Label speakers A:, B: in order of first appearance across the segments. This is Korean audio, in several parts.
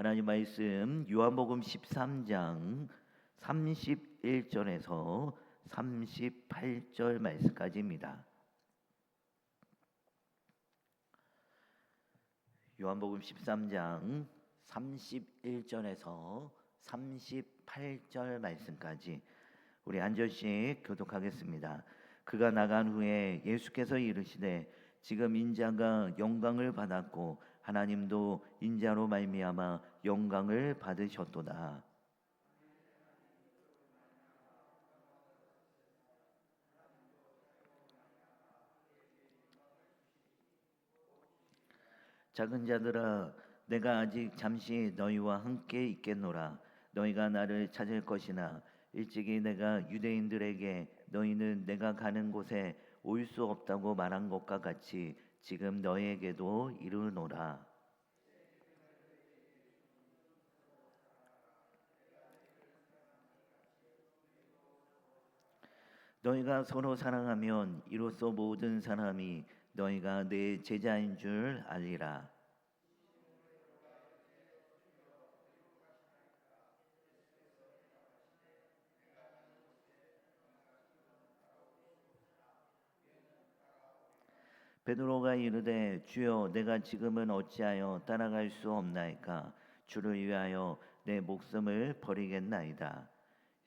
A: 하나님 말씀 요한복음 13장 31절에서 38절 말씀까지입니다. 요한복음 13장 31절에서 38절 말씀까지 우리 한 절씩 교독하겠습니다. 그가 나간 후에 예수께서 이르시되 지금 인자가 영광을 받았고 하나님도 인자로 말미암아 영광을 받으셨도다. 작은 자들아, 내가 아직 잠시 너희와 함께 있겠노라. 너희가 나를 찾을 것이나 일찍이 내가 유대인들에게 너희는 내가 가는 곳에 올 수 없다고 말한 것과 같이 지금 너희에게도 이르노라. 너희가 서로 사랑하면 이로써 모든 사람이 너희가 내 제자인 줄 알리라. 베드로가 이르되 주여 내가 지금은 어찌하여 따라갈 수 없나이까. 주를 위하여 내 목숨을 버리겠나이다.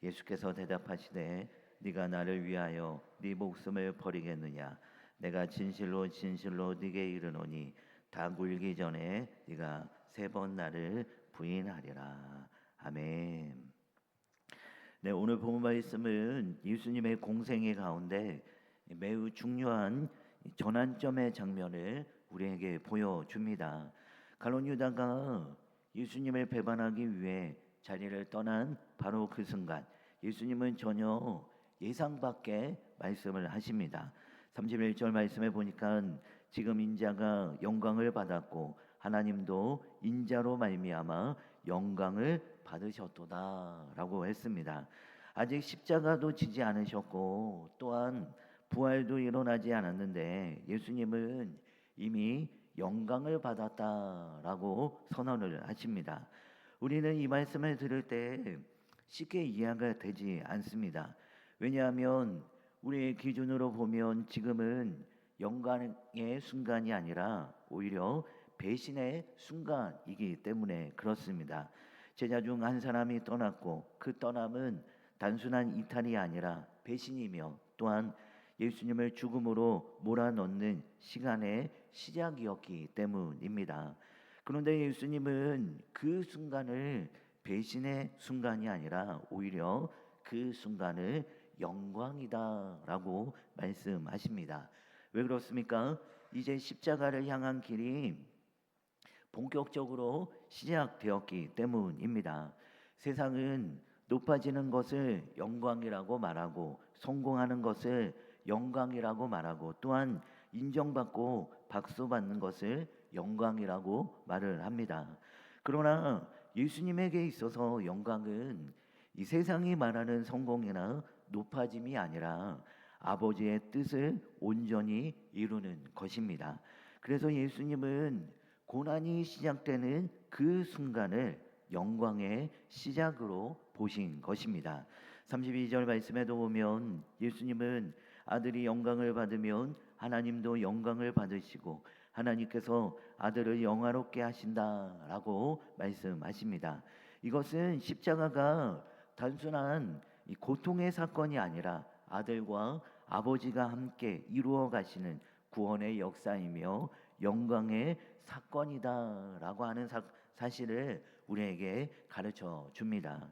A: 예수께서 대답하시되 네가 나를 위하여 네 목숨을 버리겠느냐. 내가 진실로 진실로 네게 이르노니 다 굴기 전에 네가 3번 나를 부인하리라. 아멘. 네, 오늘 본 말씀은 예수님의 공생의 가운데 매우 중요한 전환점의 장면을 우리에게 보여줍니다. 가룟 유다가 예수님을 배반하기 위해 자리를 떠난 바로 그 순간 예수님은 전혀 예상 밖의 말씀을 하십니다. 31절 말씀에 보니까 지금 인자가 영광을 받았고 하나님도 인자로 말미암아 영광을 받으셨도다라고 했습니다. 아직 십자가도 지지 않으셨고 또한 부활도 일어나지 않았는데 예수님은 이미 영광을 받았다라고 선언을 하십니다. 우리는 이 말씀을 들을 때 쉽게 이해가 되지 않습니다. 왜냐하면 우리의 기준으로 보면 지금은 영광의 순간이 아니라 오히려 배신의 순간이기 때문에 그렇습니다. 제자 중 한 사람이 떠났고 그 떠남은 단순한 이탈이 아니라 배신이며 또한 예수님을 죽음으로 몰아넣는 시간의 시작이었기 때문입니다. 그런데 예수님은 그 순간을 배신의 순간이 아니라 오히려 그 순간을 영광이다라고 말씀하십니다. 왜 그렇습니까? 이제 십자가를 향한 길이 본격적으로 시작되었기 때문입니다. 세상은 높아지는 것을 영광이라고 말하고 성공하는 것을 영광이라고 말하고 또한 인정받고 박수받는 것을 영광이라고 말을 합니다. 그러나 예수님에게 있어서 영광은 이 세상이 말하는 성공이나 높아짐이 아니라 아버지의 뜻을 온전히 이루는 것입니다. 그래서 예수님은 고난이 시작되는 그 순간을 영광의 시작으로 보신 것입니다. 32절 말씀에도 보면 예수님은 아들이 영광을 받으면 하나님도 영광을 받으시고 하나님께서 아들을 영화롭게 하신다라고 말씀하십니다. 이것은 십자가가 단순한 고통의 사건이 아니라 아들과 아버지가 함께 이루어 가시는 구원의 역사이며 영광의 사건이다라고 하는 사실을 우리에게 가르쳐 줍니다.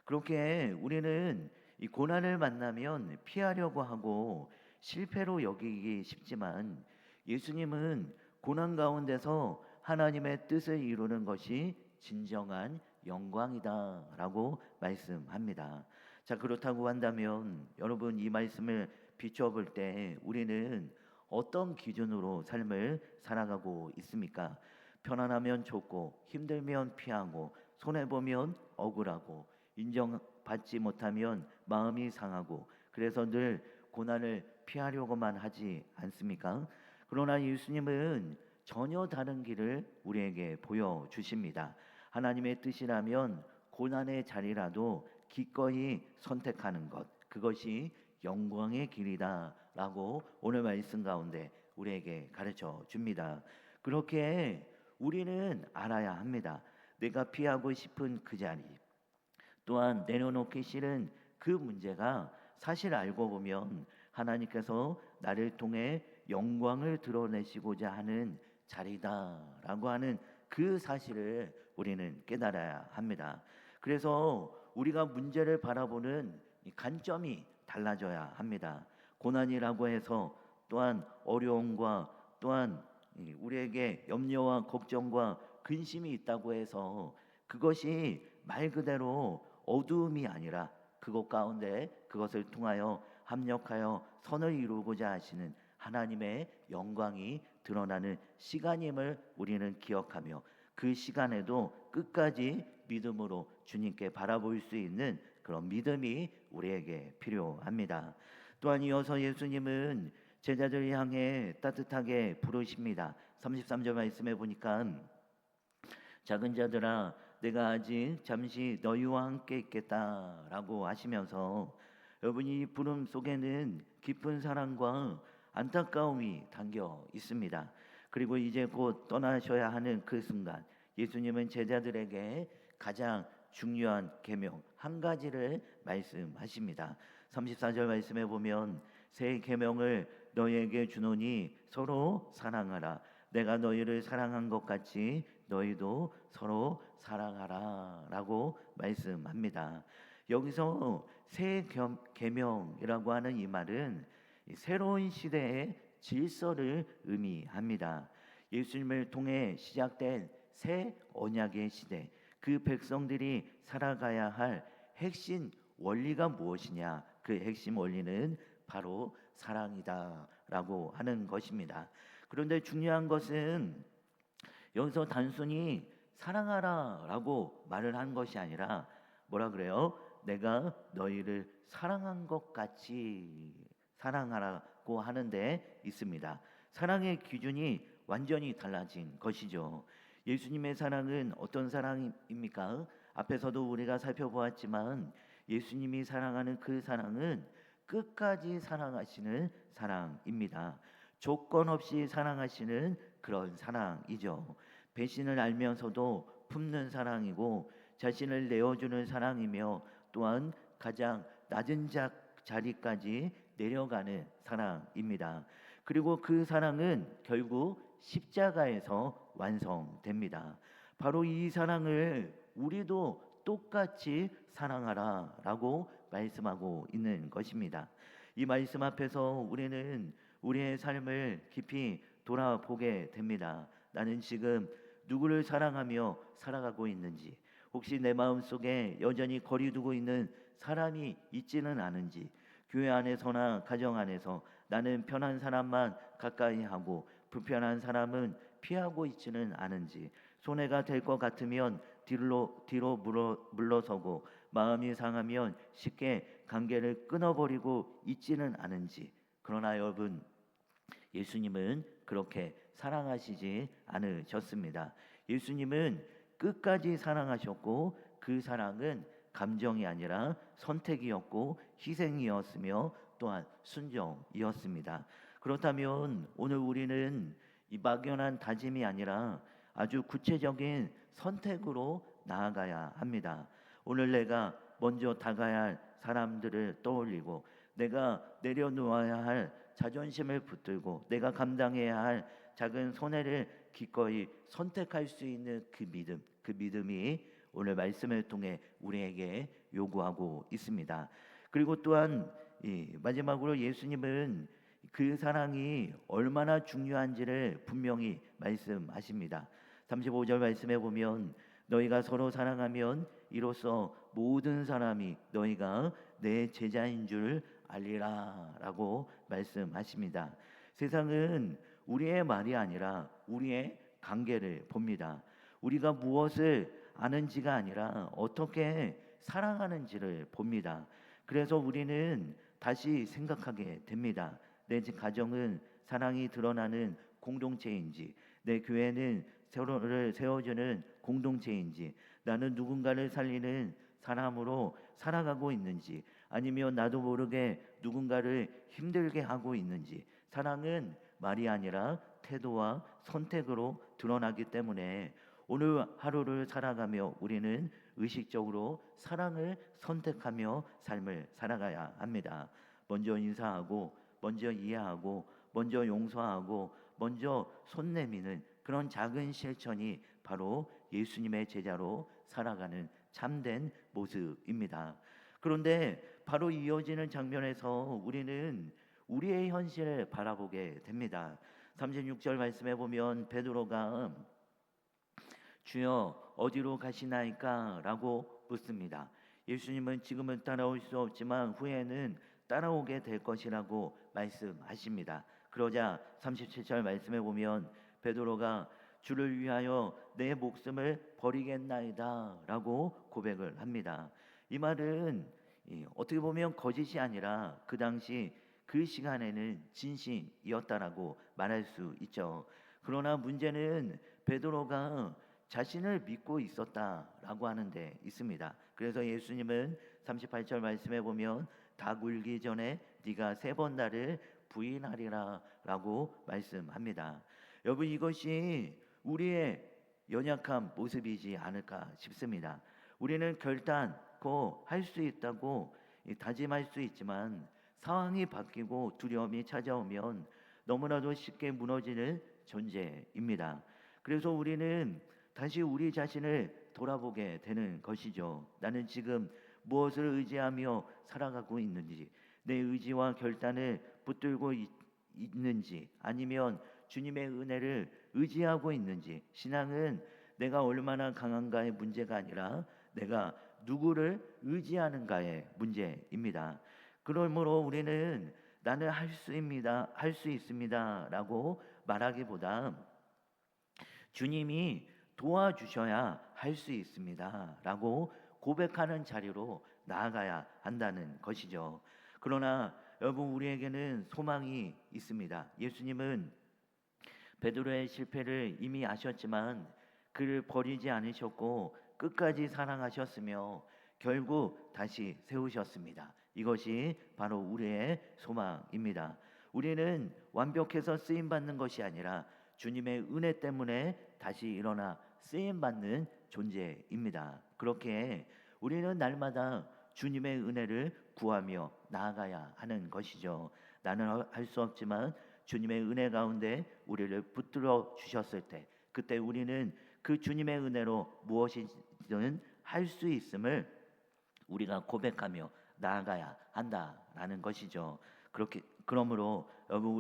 A: 그렇게 우리는 이 고난을 만나면 피하려고 하고 실패로 여기기 쉽지만 예수님은 고난 가운데서 하나님의 뜻을 이루는 것이 진정한 영광이다라고 말씀합니다. 자, 그렇다고 한다면 여러분 이 말씀을 비춰볼 때 우리는 어떤 기준으로 삶을 살아가고 있습니까? 편안하면 좋고 힘들면 피하고 손해보면 억울하고 인정받지 못하면 마음이 상하고 그래서 늘 고난을 피하려고만 하지 않습니까? 그러나 예수님은 전혀 다른 길을 우리에게 보여주십니다. 하나님의 뜻이라면 고난의 자리라도 기꺼이 선택하는 것, 그것이 영광의 길이다라고 오늘 말씀 가운데 우리에게 가르쳐 줍니다. 그렇게 우리는 알아야 합니다. 내가 피하고 싶은 그 자리, 또한 내려놓기 싫은 그 문제가 사실 알고 보면 하나님께서 나를 통해 영광을 드러내시고자 하는 자리다라고 하는 그 사실을 우리는 깨달아야 합니다. 그래서 우리가 문제를 바라보는 이 관점이 달라져야 합니다. 고난이라고 해서 또한 어려움과 또한 우리에게 염려와 걱정과 근심이 있다고 해서 그것이 말 그대로 어두움이 아니라 그것 가운데 그것을 통하여 합력하여 선을 이루고자 하시는 하나님의 영광이 드러나는 시간임을 우리는 기억하며 그 시간에도 끝까지 믿음으로 주님께 바라볼 수 있는 그런 믿음이 우리에게 필요합니다. 또한 이어서 예수님은 제자들을 향해 따뜻하게 부르십니다. 33절 말씀에 보니까 작은 자들아 내가 아직 잠시 너희와 함께 있겠다라고 하시면서 여러분 이 부름 속에는 깊은 사랑과 안타까움이 담겨 있습니다. 그리고 이제 곧 떠나셔야 하는 그 순간 예수님은 제자들에게 가장 중요한 계명 한 가지를 말씀하십니다. 34절 말씀에 보면 새 계명을 너희에게 주노니 서로 사랑하라. 내가 너희를 사랑한 것 같이 너희도 서로 사랑하라 라고 말씀합니다. 여기서 새 계명이라고 하는 이 말은 새로운 시대의 질서를 의미합니다. 예수님을 통해 시작된 새 언약의 시대, 그 백성들이 살아가야 할 핵심 원리가 무엇이냐? 그 핵심 원리는 바로 사랑이다라고 하는 것입니다. 그런데 중요한 것은 여기서 단순히 사랑하라라고 말을 한 것이 아니라 뭐라 그래요? 내가 너희를 사랑한 것 같이 사랑하라고 하는데 있습니다. 사랑의 기준이 완전히 달라진 것이죠. 예수님의 사랑은 어떤 사랑입니까? 앞에서도 우리가 살펴보았지만 예수님이 사랑하는 그 사랑은 끝까지 사랑하시는 사랑입니다. 조건 없이 사랑하시는 그런 사랑이죠. 배신을 알면서도 품는 사랑이고 자신을 내어주는 사랑이며 또한 가장 낮은 자리까지 내려가는 사랑입니다. 그리고 그 사랑은 결국 십자가에서 완성됩니다. 바로 이 사랑을 우리도 똑같이 사랑하라라고 말씀하고 있는 것입니다. 이 말씀 앞에서 우리는 우리의 삶을 깊이 돌아보게 됩니다. 나는 지금 누구를 사랑하며 살아가고 있는지, 혹시 내 마음속에 여전히 거리두고 있는 사람이 있지는 않은지, 교회 안에서나 가정 안에서 나는 편한 사람만 가까이 하고 불편한 사람은 피하고 있지는 않은지, 손해가 될 것 같으면 뒤로 물러서고 마음이 상하면 쉽게 관계를 끊어버리고 있지는 않은지. 그러나 여러분, 예수님은 그렇게 사랑하시지 않으셨습니다. 예수님은 끝까지 사랑하셨고 그 사랑은 감정이 아니라 선택이었고 희생이었으며 또한 순종이었습니다. 그렇다면 오늘 우리는 이 막연한 다짐이 아니라 아주 구체적인 선택으로 나아가야 합니다. 오늘 내가 먼저 다가야 할 사람들을 떠올리고 내가 내려놓아야 할 자존심을 붙들고 내가 감당해야 할 작은 손해를 기꺼이 선택할 수 있는 그 믿음이 오늘 말씀을 통해 우리에게 요구하고 있습니다. 그리고 또한 마지막으로 예수님은 그 사랑이 얼마나 중요한지를 분명히 말씀하십니다. 35절 말씀에 보면 너희가 서로 사랑하면 이로써 모든 사람이 너희가 내 제자인 줄 알리라라고 말씀하십니다. 세상은 우리의 말이 아니라 우리의 관계를 봅니다. 우리가 무엇을 아는지가 아니라 어떻게 사랑하는지를 봅니다. 그래서 우리는 다시 생각하게 됩니다. 내 가정은 사랑이 드러나는 공동체인지, 내 교회는 서로를 세워주는 공동체인지, 나는 누군가를 살리는 사람으로 살아가고 있는지, 아니면 나도 모르게 누군가를 힘들게 하고 있는지. 사랑은 말이 아니라 태도와 선택으로 드러나기 때문에 오늘 하루를 살아가며 우리는 의식적으로 사랑을 선택하며 삶을 살아가야 합니다. 먼저 인사하고, 먼저 이해하고, 먼저 용서하고, 먼저 손 내미는 그런 작은 실천이 바로 예수님의 제자로 살아가는 참된 모습입니다. 그런데 바로 이어지는 장면에서 우리는 우리의 현실을 바라보게 됩니다. 36절 말씀에 보면 베드로가 주여 어디로 가시나이까? 라고 묻습니다. 예수님은 지금은 따라올 수 없지만 후에는 따라오게 될 것이라고 말씀하십니다. 그러자 37절 말씀에 보면 베드로가 주를 위하여 내 목숨을 버리겠나이다 라고 고백을 합니다. 이 말은 어떻게 보면 거짓이 아니라 그 당시 그 시간에는 진심이었다라고 말할 수 있죠. 그러나 문제는 베드로가 자신을 믿고 있었다라고 하는 데 있습니다. 그래서 예수님은 38절 말씀에 보면 닭 울기 전에 네가 3번 나를 부인하리라 라고 말씀합니다. 여러분, 이것이 우리의 연약한 모습이지 않을까 싶습니다. 우리는 결단코 할 수 있다고 다짐할 수 있지만 상황이 바뀌고 두려움이 찾아오면 너무나도 쉽게 무너지는 존재입니다. 그래서 우리는 다시 우리 자신을 돌아보게 되는 것이죠. 나는 지금 무엇을 의지하며 살아가고 있는지, 내 의지와 결단을 붙들고 있는지, 아니면 주님의 은혜를 의지하고 있는지. 신앙은 내가 얼마나 강한가의 문제가 아니라 내가 누구를 의지하는가의 문제입니다. 그러므로 우리는 나는 할 수 있습니다라고 말하기보다 주님이 도와주셔야 할 수 있습니다라고 고백하는 자리로 나아가야 한다는 것이죠. 그러나 여러분, 우리에게는 소망이 있습니다. 예수님은 베드로의 실패를 이미 아셨지만 그를 버리지 않으셨고 끝까지 사랑하셨으며 결국 다시 세우셨습니다. 이것이 바로 우리의 소망입니다. 우리는 완벽해서 쓰임 받는 것이 아니라 주님의 은혜 때문에 다시 일어나 쓰임 받는 존재입니다. 그렇게 우리는 날마다 주님의 은혜를 구하며 나아가야 하는 것이죠. 나는 할 수 없지만 주님의 은혜 가운데 우리를 붙들어 주셨을 때, 그때 우리는 그 주님의 은혜로 무엇이든 할 수 있음을 우리가 고백하며 나아가야 한다라는 것이죠. 그러므로 여러분,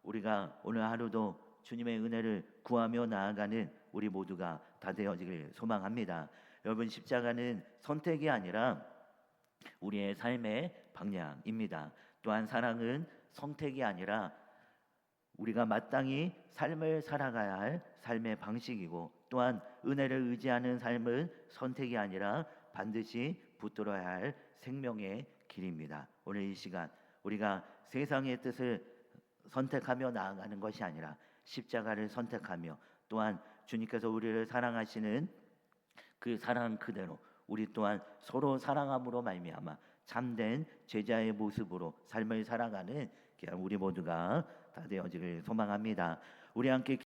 A: 우리가 오늘 하루도 주님의 은혜를 구하며 나아가는 우리 모두가 다 되어지길 소망합니다. 여러분, 십자가는 선택이 아니라 우리의 삶의 방향입니다. 또한 사랑은 선택이 아니라 우리가 마땅히 삶을 살아가야 할 삶의 방식이고, 또한 은혜를 의지하는 삶은 선택이 아니라 반드시 붙들어야 할 생명의 길입니다. 오늘 이 시간 우리가 세상의 뜻을 선택하며 나아가는 것이 아니라 십자가를 선택하며, 또한 주님께서 우리를 사랑하시는 그 사랑 그대로 우리 또한 서로 사랑함으로 말미암아 참된 제자의 모습으로 삶을 살아가는 우리 모두가 다 되어지길 소망합니다. 우리 함께